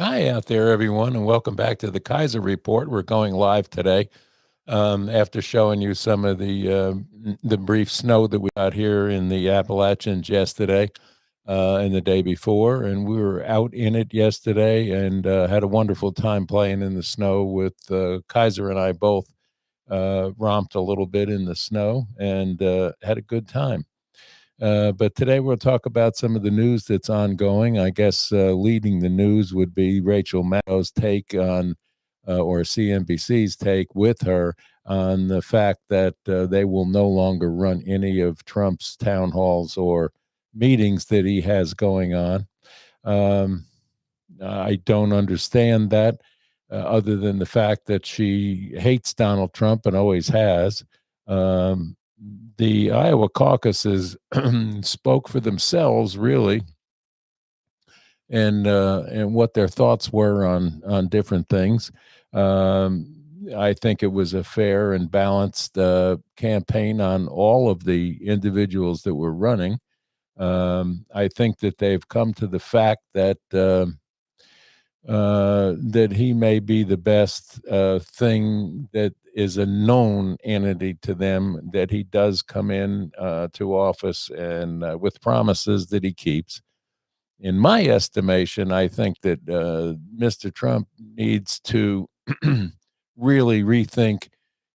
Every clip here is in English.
Hi out there, everyone, and welcome back to the Kaiser Report. We're going live today after showing you some of the brief snow that we got here in the Appalachians yesterday and the day before, and we were out in it yesterday and had a wonderful time playing in the snow with Kaiser and I both romped a little bit in the snow and had a good time. But today we'll talk about some of the news that's ongoing. I guess leading the news would be Rachel Maddow's take on, or CNBC's take with her on the fact that they will no longer run any of Trump's town halls or meetings that he has going on. Um, I don't understand that, other than the fact that she hates Donald Trump and always has. Um, the Iowa caucuses spoke for themselves, really, and what their thoughts were on different things. Um, I think it was a fair and balanced campaign on all of the individuals that were running. I think that they've come to the fact that he may be the best thing that is a known entity to them, that he does come in to office and with promises that he keeps. In my estimation, I think that Mr. Trump needs to really rethink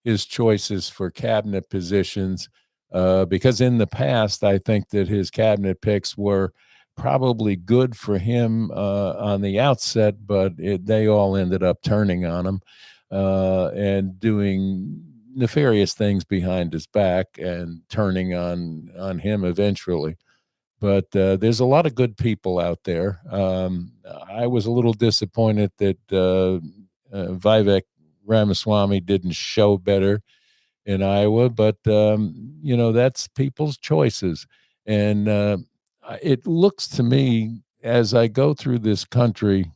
his choices for cabinet positions, because in the past, I think that his cabinet picks were probably good for him on the outset, but they all ended up turning on him and doing nefarious things behind his back and turning on him eventually. But there's a lot of good people out there. I was a little disappointed that Vivek Ramaswamy didn't show better in Iowa, but that's people's choices. And it looks to me, as I go through this country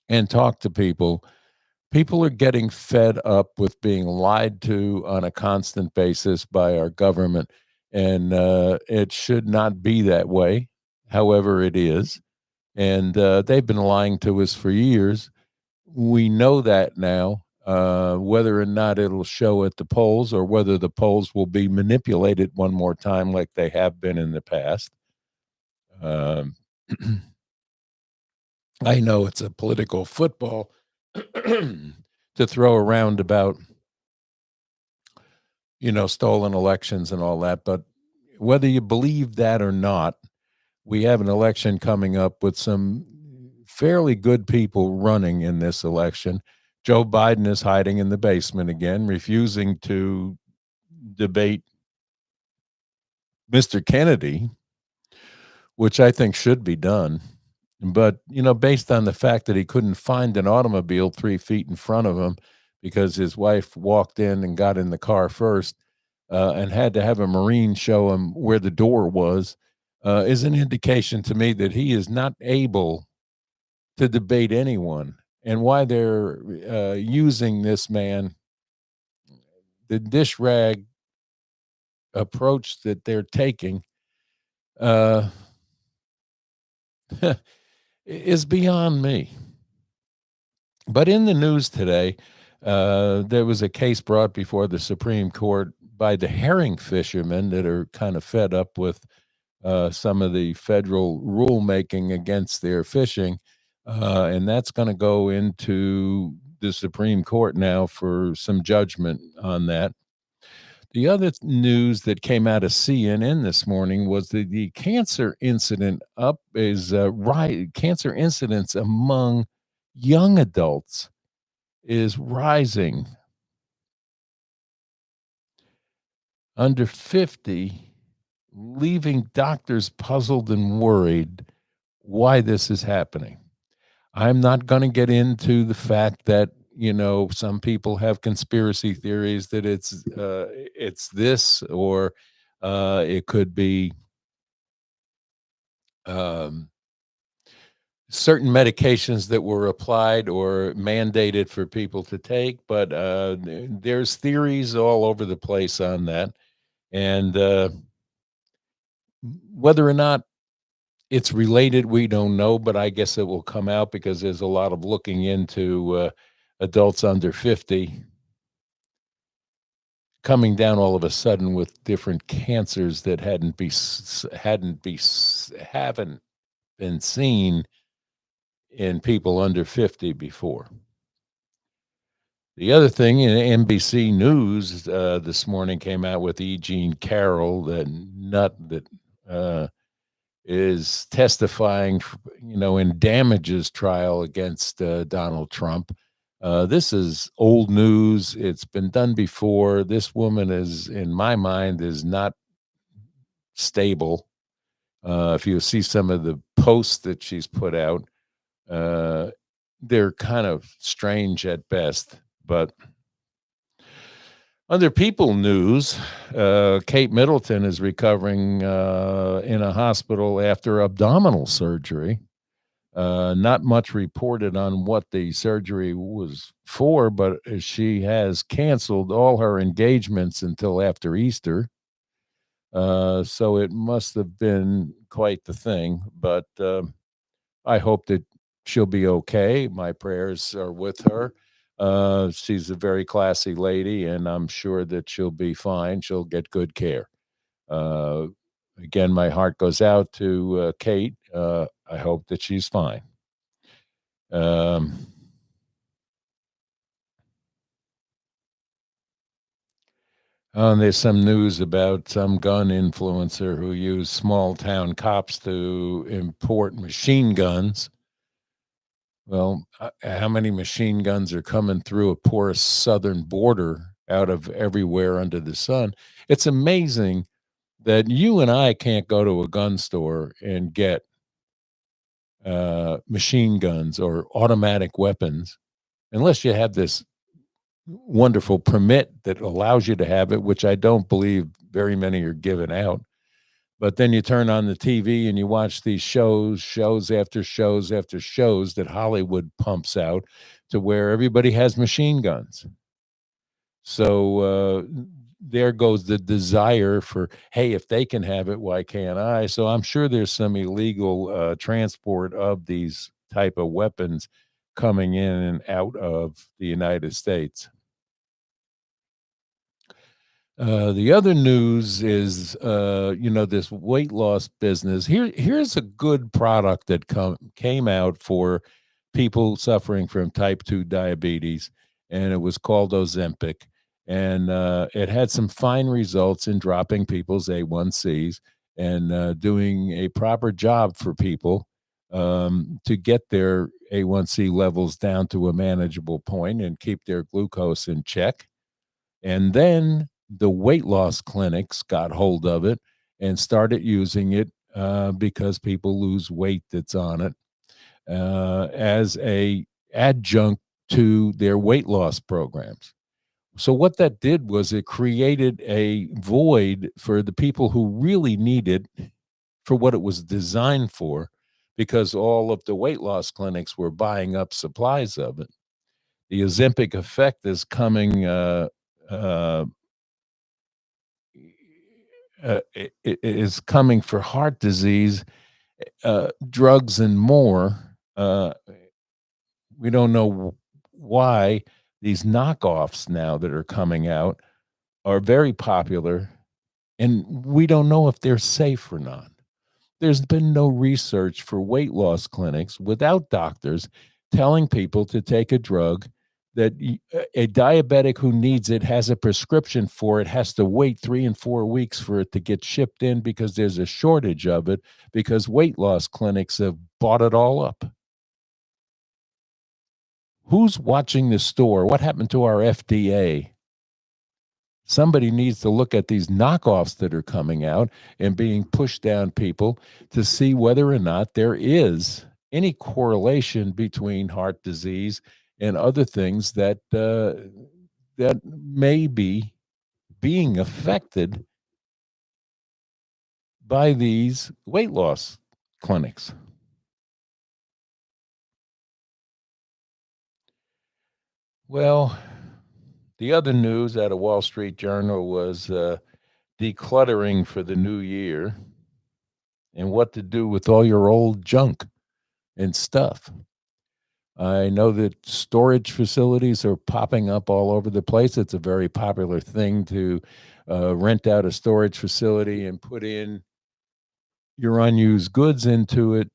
and talk to people, people are getting fed up with being lied to on a constant basis by our government. And it should not be that way. However, it is. And they've been lying to us for years. We know that now. Whether or not it'll show at the polls or whether the polls will be manipulated one more time like they have been in the past. Um, I know it's a political football to throw around about, stolen elections and all that. But whether you believe that or not, we have an election coming up with some fairly good people running in this election. Joe Biden is hiding in the basement again, refusing to debate Mr. Kennedy, which I think should be done. But, based on the fact that he couldn't find an automobile 3 feet in front of him because his wife walked in and got in the car first, and had to have a Marine show him where the door was, is an indication to me that he is not able to debate anyone. And why they're using this man, the dish rag approach that they're taking, uh, is beyond me. But in the news today, there was a case brought before the Supreme Court by the herring fishermen that are kind of fed up with some of the federal rulemaking against their fishing. And that's going to go into the Supreme Court now for some judgment on that. The other news that came out of CNN this morning was that the cancer incident up is cancer incidence among young adults is rising. Under 50, leaving doctors puzzled and worried why this is happening. I'm not going to get into the fact that some people have conspiracy theories that it's this, or it could be um, certain medications that were applied or mandated for people to take. But there's theories all over the place on that, and whether or not It's related, we don't know, but I guess it will come out because there's a lot of looking into, adults under 50 coming down all of a sudden with different cancers that haven't been seen in people under 50 before. The other thing, NBC News, this morning came out with E. Jean Carroll, that nut that, is testifying, in damages trial against, Donald Trump. This is old news. It's been done before. This woman is, in my mind, is not stable. If you see some of the posts that she's put out, uh, they're kind of strange at best. But other people news, Kate Middleton is recovering, in a hospital after abdominal surgery. Not much reported on what the surgery was for, but she has canceled all her engagements until after Easter. So it must have been quite the thing, but I hope that she'll be okay. My prayers are with her. She's a very classy lady, and I'm sure that she'll be fine. She'll get good care. Uh, Again, my heart goes out to Kate. I hope that she's fine. Um, there's some news about some gun influencer who used small town cops to import machine guns. Well, how many machine guns are coming through a porous southern border out of everywhere under the sun? It's amazing that you and I can't go to a gun store and get machine guns or automatic weapons unless you have this wonderful permit that allows you to have it, which I don't believe very many are given out. But then you turn on the TV and you watch these shows after shows after shows that Hollywood pumps out to where everybody has machine guns. So there goes the desire for, hey, if they can have it, why can't I? So I'm sure there's some illegal transport of these type of weapons coming in and out of the United States. The other news is, this weight loss business. Here's a good product that came out for people suffering from type 2 diabetes, and it was called Ozempic. And it had some fine results in dropping people's A1Cs and doing a proper job for people to get their A1C levels down to a manageable point and keep their glucose in check. And then the weight loss clinics got hold of it and started using it because people lose weight that's on it as a adjunct to their weight loss programs. So what that did was it created a void for the people who really need it for what it was designed for, because all of the weight loss clinics were buying up supplies of it. The Ozempic effect is coming uh, is coming for heart disease, drugs, and more. Uh, we don't know why these knockoffs now that are coming out are very popular, and we don't know if they're safe or not. There's been no research for weight loss clinics without doctors telling people to take a drug that a diabetic who needs it has a prescription for it, has to wait 3 and 4 weeks for it to get shipped in because there's a shortage of it because weight loss clinics have bought it all up. Who's watching the store? What happened to our FDA? Somebody needs to look at these knockoffs that are coming out and being pushed down people to see whether or not there is any correlation between heart disease and other things that may be being affected by these weight loss clinics. Well, the other news out of Wall Street Journal was decluttering for the new year. and what to do with all your old junk and stuff. I know that storage facilities are popping up all over the place. It's a very popular thing to rent out a storage facility and put in your unused goods into it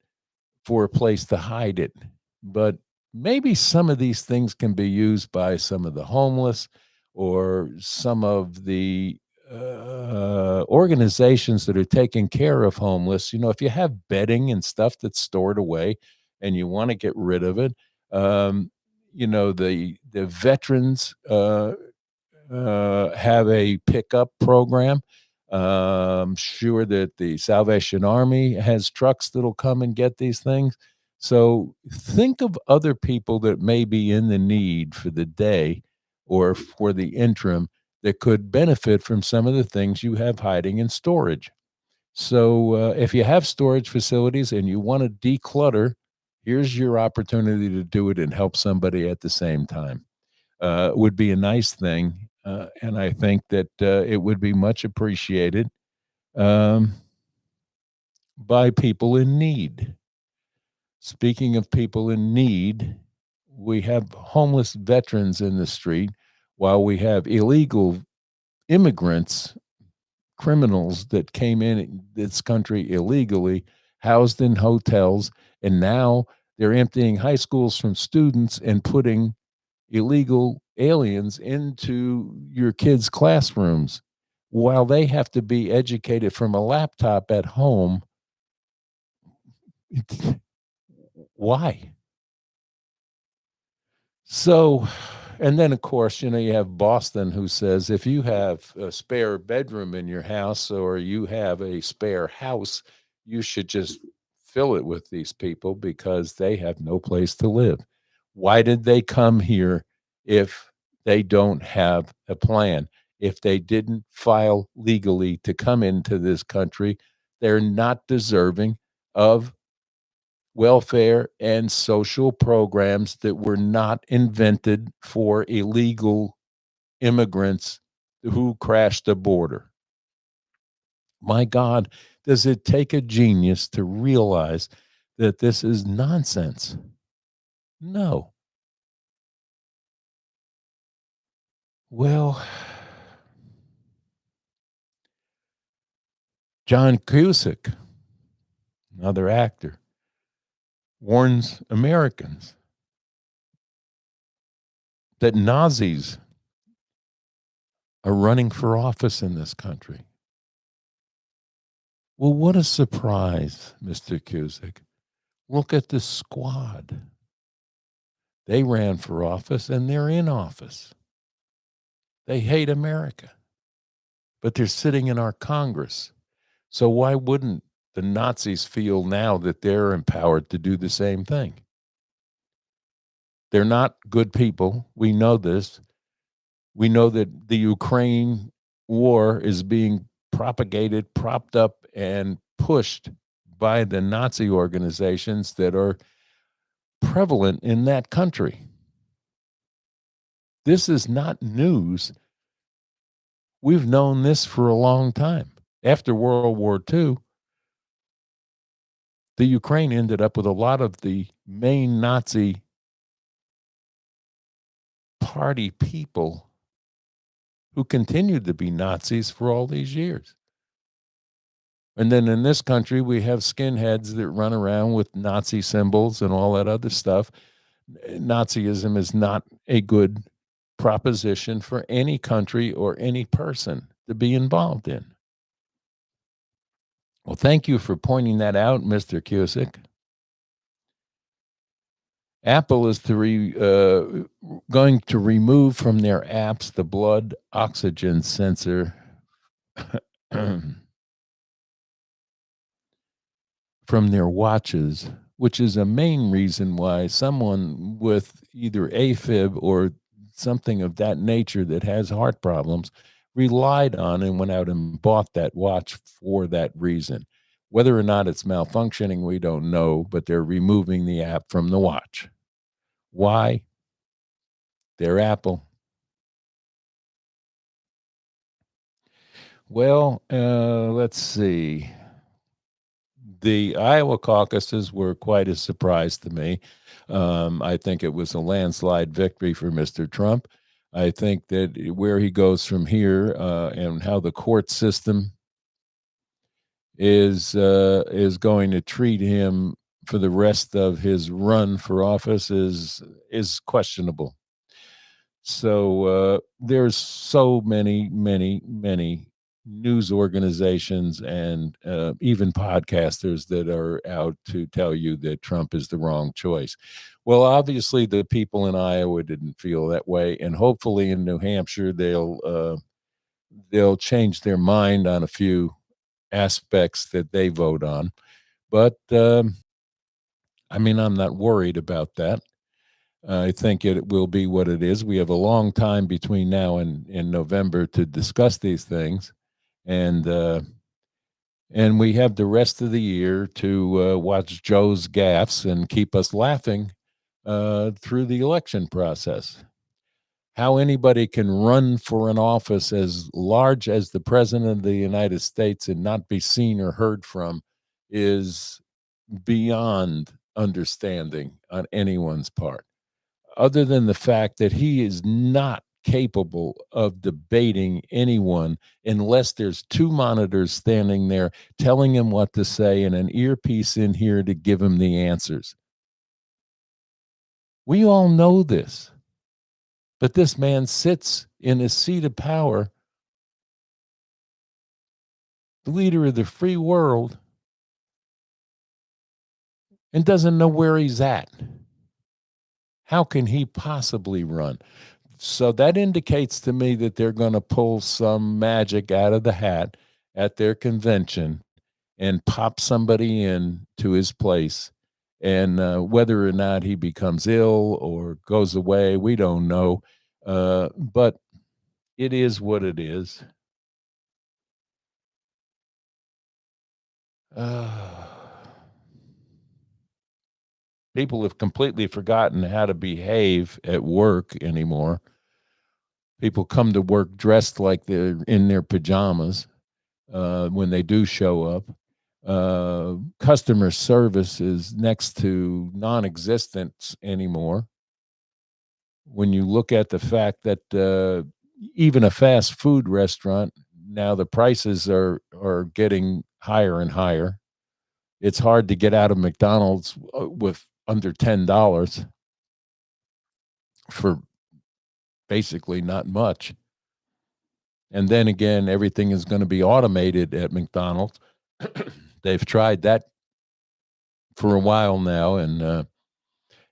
for a place to hide it. But maybe some of these things can be used by some of the homeless or some of the organizations that are taking care of homeless. You know, if you have bedding and stuff that's stored away and you want to get rid of it, um, you know, the veterans have a pickup program. I'm sure that the Salvation Army has trucks that'll come and get these things. So think of other people that may be in the need for the day or for the interim that could benefit from some of the things you have hiding in storage. So if you have storage facilities and you want to declutter, here's your opportunity to do it and help somebody at the same time. Would be a nice thing, and I think that it would be much appreciated um, by people in need. Speaking of people in need, we have homeless veterans in the street, while we have illegal immigrants, criminals that came in this country illegally, housed in hotels, and now they're emptying high schools from students and putting illegal aliens into your kids' classrooms while they have to be educated from a laptop at home. Why? So, and then of course, you know, you have Boston who says if you have a spare bedroom in your house or you have a spare house, you should just fill it with these people because they have no place to live. Why did they come here if they don't have a plan? If they didn't file legally to come into this country, they're not deserving of welfare and social programs that were not invented for illegal immigrants who crashed the border. My God, does it take a genius to realize that this is nonsense? No. Well, John Cusack, another actor, warns Americans that Nazis are running for office in this country. Well, what a surprise, Mr. Cusack. Look at the squad. They ran for office and they're in office. They hate America, but they're sitting in our Congress. So why wouldn't the Nazis feel now that they're empowered to do the same thing? They're not good people. We know this. We know that the Ukraine war is being propagated, propped up, and pushed by the Nazi organizations that are prevalent in that country. This is not news. We've known this for a long time. After World War II, the Ukraine ended up with a lot of the main Nazi party people who continued to be Nazis for all these years. And then in this country, we have skinheads that run around with Nazi symbols and all that other stuff. Nazism is not a good proposition for any country or any person to be involved in. Well, thank you for pointing that out, Mr. Cusick. Apple is going to remove from their apps the blood oxygen sensor from their watches, which is a main reason why someone with either AFib or something of that nature that has heart problems relied on and went out and bought that watch for that reason. Whether or not it's malfunctioning, we don't know, but they're removing the app from the watch. Why? They're Apple. Well, let's see. The Iowa caucuses were quite a surprise to me. I think it was a landslide victory for Mr. Trump. I think that where he goes from here and how the court system is going to treat him for the rest of his run for office is questionable. So there's so many news organizations and even podcasters that are out to tell you that Trump is the wrong choice. Well, obviously, the people in Iowa didn't feel that way, and hopefully in New Hampshire they'll change their mind on a few aspects that they vote on. But I mean, I'm not worried about that. I think it will be what it is. We have a long time between now and November to discuss these things, and we have the rest of the year to watch Joe's gaffes and keep us laughing through the election process. How anybody can run for an office as large as the president of the United States and not be seen or heard from is beyond understanding on anyone's part, other than the fact that he is not capable of debating anyone unless there's two monitors standing there telling him what to say and an earpiece in here to give him the answers. We all know this, but this man sits in a seat of power, the leader of the free world, and doesn't know where he's at. How can he possibly run? So that indicates to me that they're going to pull some magic out of the hat at their convention and pop somebody in to his place. And whether or not he becomes ill or goes away, we don't know. But it is what it is. Uh, People have completely forgotten how to behave at work anymore. People come to work dressed like they're in their pajamas when they do show up. Customer service is next to non-existent anymore. When you look at the fact that even a fast food restaurant now, the prices are getting higher and higher. It's hard to get out of McDonald's with under $10 for basically not much. And then again, everything is going to be automated at McDonald's. They've tried that for a while now, and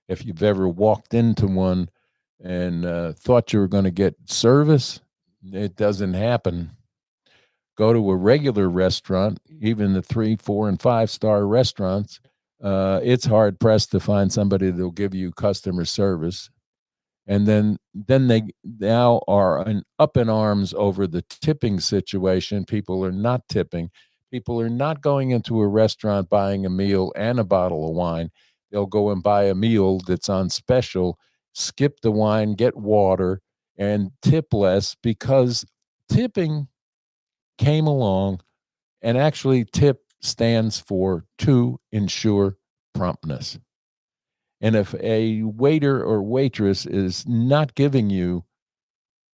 if you've ever walked into one and thought you were going to get service, it doesn't happen. Go to a regular restaurant, even the 3, 4, and 5-star restaurants, it's hard pressed to find somebody that'll give you customer service. And then they now are up in arms over the tipping situation. People are not tipping. People are not going into a restaurant buying a meal and a bottle of wine. They'll go and buy a meal that's on special, skip the wine, get water, and tip less, because tipping came along, and actually tip stands for to ensure promptness. And if a waiter or waitress is not giving you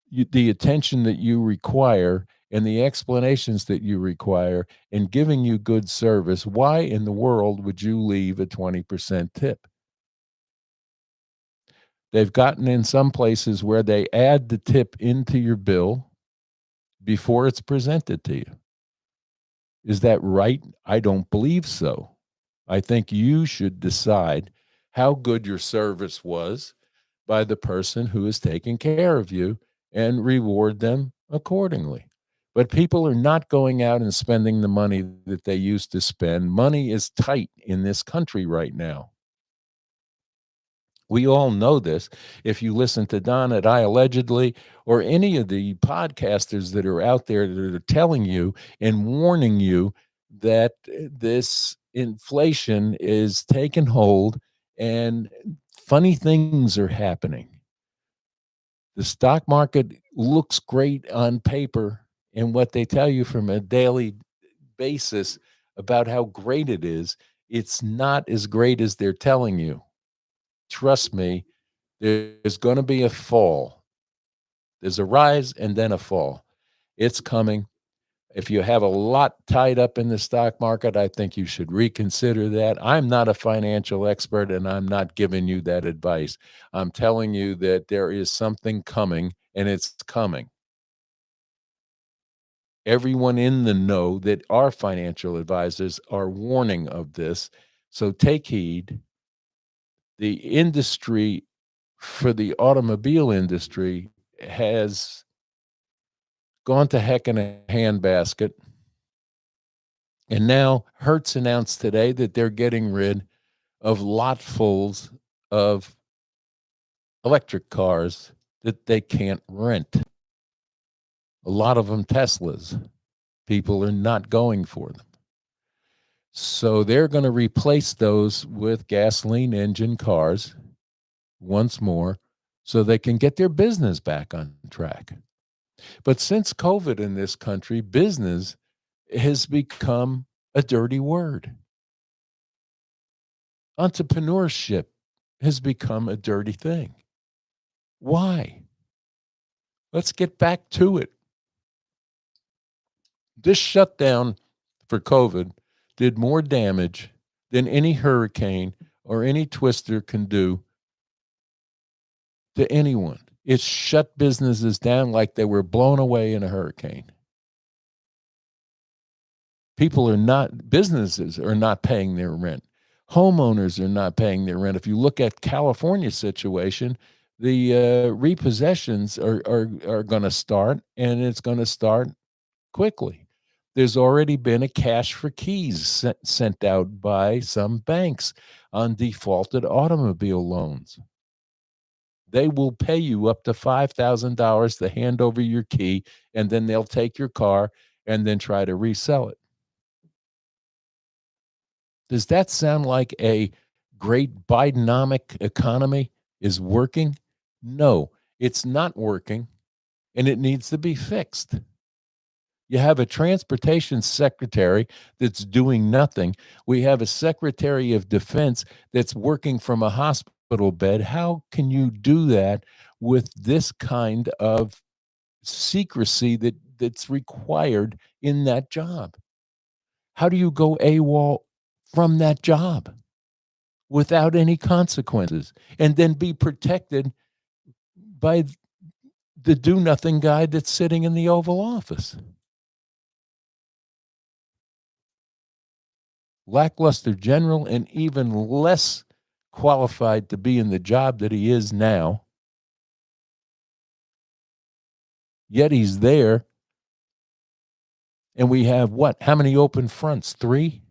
the attention that you require and the explanations that you require and giving you good service, why in the world would you leave a 20% tip? They've gotten in some places where they add the tip into your bill before it's presented to you. Is that right? I don't believe so. I think you should decide how good your service was by the person who is taking care of you and reward them accordingly. But people are not going out and spending the money that they used to spend. Money is tight in this country right now. We all know this. If you listen to Don at I Allegedly or any of the podcasters that are out there that are telling you and warning you that this inflation is taking hold and funny things are happening. The stock market looks great on paper, and what they tell you from a daily basis about how great it is. It's not as great as they're telling you. Trust me, there's going to be a fall. There's a rise and then a fall. It's coming. If you have a lot tied up in the stock market, I think you should reconsider that. I'm not a financial expert and I'm not giving you that advice. I'm telling you that there is something coming and it's coming. Everyone in the know that are financial advisors are warning of this. So take heed. The industry for the automobile industry has gone to heck in a handbasket. And now Hertz announced today that they're getting rid of lotfuls of electric cars that they can't rent. A lot of them Teslas. People are not going for them. So they're going to replace those with gasoline engine cars once more so they can get their business back on track. But since COVID in this country, business has become a dirty word. Entrepreneurship has become a dirty thing. Why? Let's get back to it. This shutdown for COVID did more damage than any hurricane or any twister can do to anyone. It shut businesses down like they were blown away in a hurricane. Businesses are not paying their rent. Homeowners are not paying their rent. If you look at California's situation, the repossessions are going to start, and it's going to start quickly. There's already been a cash for keys sent out by some banks on defaulted automobile loans. They will pay you up to $5,000 to hand over your key, and then they'll take your car and then try to resell it. Does that sound like a great Bidenomic economy is working? No, it's not working, and it needs to be fixed. You have a transportation secretary that's doing nothing. We have a secretary of defense that's working from a hospital bed. How can you do that with this kind of secrecy that's required in that job? How do you go AWOL from that job without any consequences and then be protected by the do-nothing guy that's sitting in the Oval Office? Lackluster general and even less qualified to be in the job that he is now. Yet he's there. And we have what? How many open fronts? 3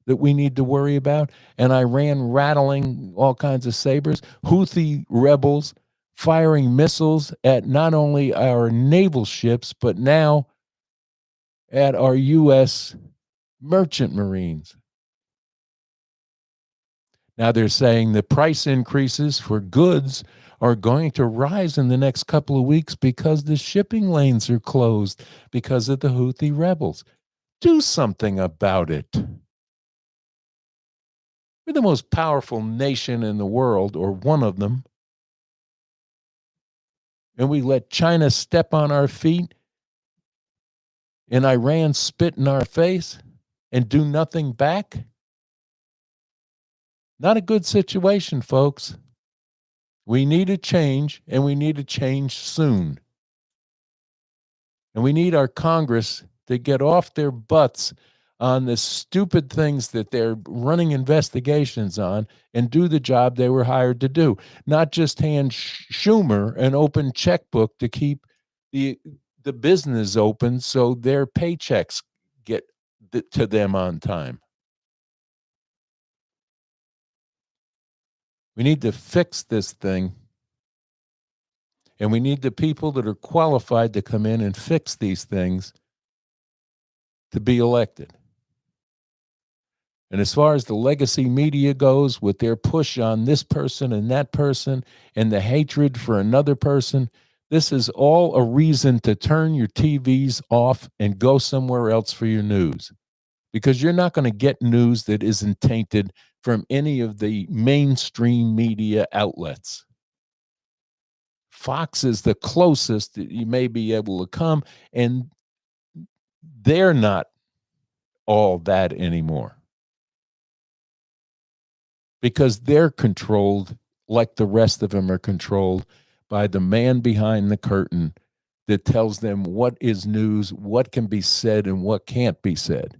that we need to worry about? And Iran rattling all kinds of sabers. Houthi rebels firing missiles at not only our naval ships, but now at our U.S. merchant marines. Now they're saying the price increases for goods are going to rise in the next couple of weeks because the shipping lanes are closed because of the Houthi rebels. Do something about it. We're the most powerful nation in the world, or one of them, and we let China step on our feet and Iran spit in our face and do nothing back? Not a good situation, folks. We need a change, and we need a change soon. And we need our Congress to get off their butts on the stupid things that they're running investigations on and do the job they were hired to do. Not just hand Schumer an open checkbook to keep the business open so their paychecks get to them on time. We need to fix this thing, and we need the people that are qualified to come in and fix these things to be elected. And as far as the legacy media goes, with their push on this person and that person and the hatred for another person, This is all a reason to turn your TVs off and go somewhere else for your news, because you're not going to get news that isn't tainted from any of the mainstream media outlets. Fox is the closest that you may be able to come, and they're not all that anymore because they're controlled like the rest of them are controlled by the man behind the curtain that tells them what is news, what can be said, and what can't be said.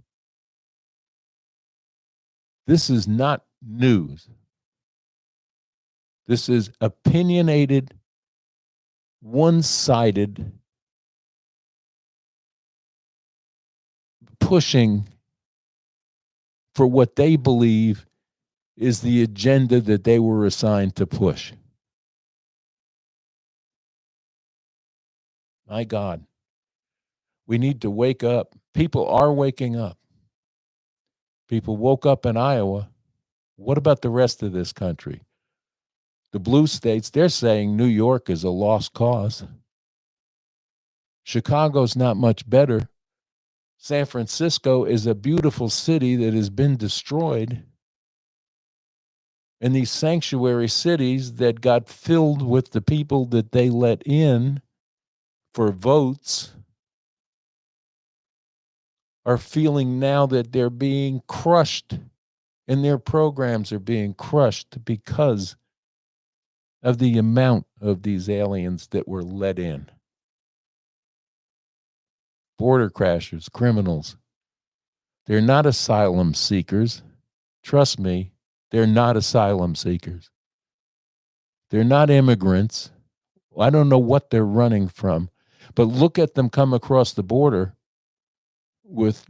This is not news. This is opinionated, one-sided pushing for what they believe is the agenda that they were assigned to push. My God, we need to wake up. People are waking up. People woke up in Iowa. What about the rest of this country? The blue states, they're saying New York is a lost cause. Chicago's not much better. San Francisco is a beautiful city that has been destroyed. And these sanctuary cities that got filled with the people that they let in for votes are feeling now that they're being crushed and their programs are being crushed because of the amount of these aliens that were let in. Border crashers, criminals. They're not asylum seekers. Trust me, they're not asylum seekers. They're not immigrants. I don't know what they're running from, but look at them come across the border with,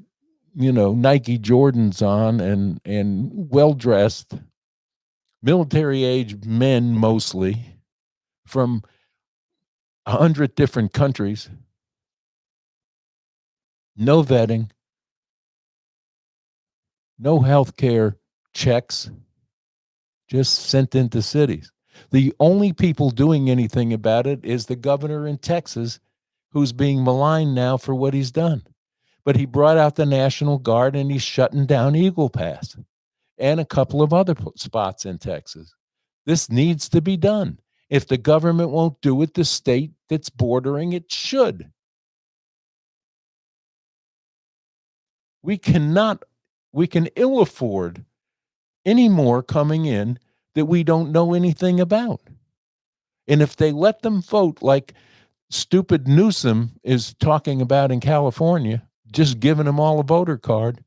Nike Jordans on and well-dressed, military-age men mostly from 100 different countries. No vetting, no health care checks, just sent into cities. The only people doing anything about it is the governor in Texas, who's being maligned now for what he's done. But he brought out the National Guard and he's shutting down Eagle Pass and a couple of other spots in Texas. This needs to be done. If the government won't do it, the state that's bordering it should. We can ill afford any more coming in that we don't know anything about. And if they let them vote like stupid Newsom is talking about in California, just giving them all a voter card,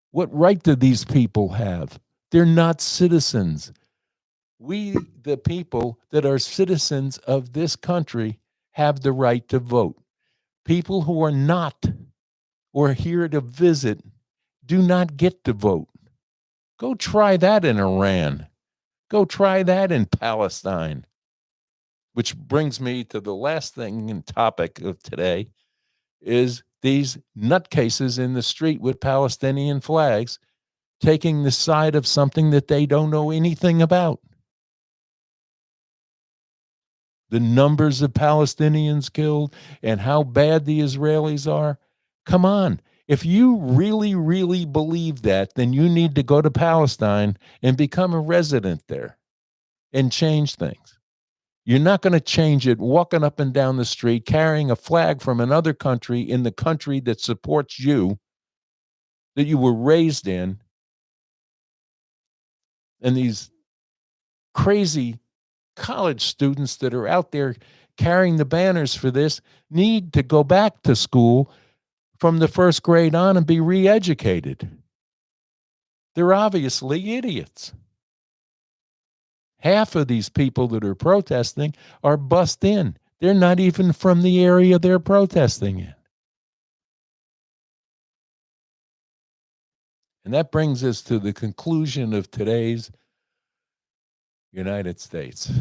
what right do these people have? They're not citizens. We, the people that are citizens of this country, have the right to vote. People who are not or here to visit do not get to vote. Go try that in Iran. Go try that in Palestine. Which brings me to the last thing and topic of today is these nutcases in the street with Palestinian flags taking the side of something that they don't know anything about. The numbers of Palestinians killed and how bad the Israelis are. Come on. If you really, really believe that, then you need to go to Palestine and become a resident there and change things. You're not going to change it walking up and down the street carrying a flag from another country in the country that supports you, that you were raised in, and these crazy college students that are out there carrying the banners for this need to go back to school from the first grade on and be re-educated. They're obviously idiots. Half of these people that are protesting are bussed in. They're not even from the area they're protesting in. And that brings us to the conclusion of today's United States.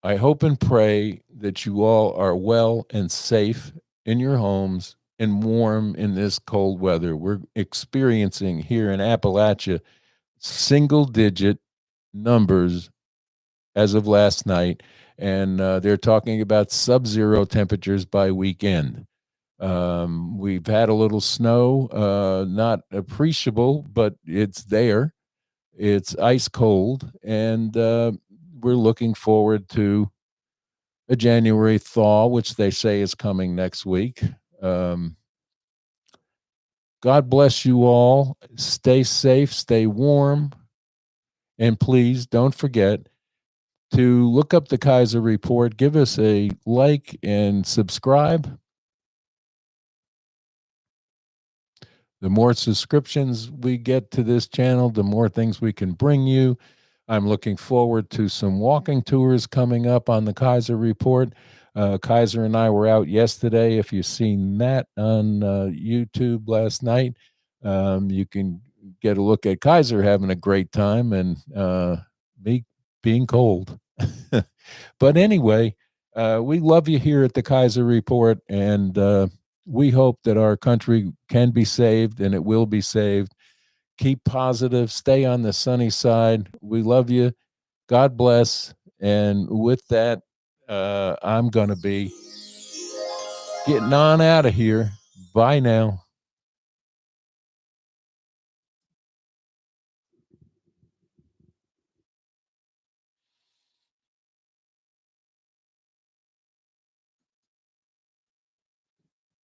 I hope and pray that you all are well and safe in your homes and warm in this cold weather. We're experiencing here in Appalachia single-digit numbers as of last night, and they're talking about sub-zero temperatures by weekend. We've had a little snow, not appreciable, but it's there. It's ice cold, and we're looking forward to a January thaw, which they say is coming next week. Um, God bless you all. Stay safe, stay warm, and please don't forget to look up the Kaiser Report. Give us a like and subscribe. The more subscriptions we get to this channel, the more things we can bring you. I'm looking forward to some walking tours coming up on the Kaiser Report. Kaiser and I were out yesterday. If you've seen that on YouTube last night, you can get a look at Kaiser having a great time and me being cold. But anyway, we love you here at the Kaiser Report, and we hope that our country can be saved, and it will be saved. Keep positive, stay on the sunny side. We love you. God bless. And with that, I'm going to be getting on out of here. Bye now.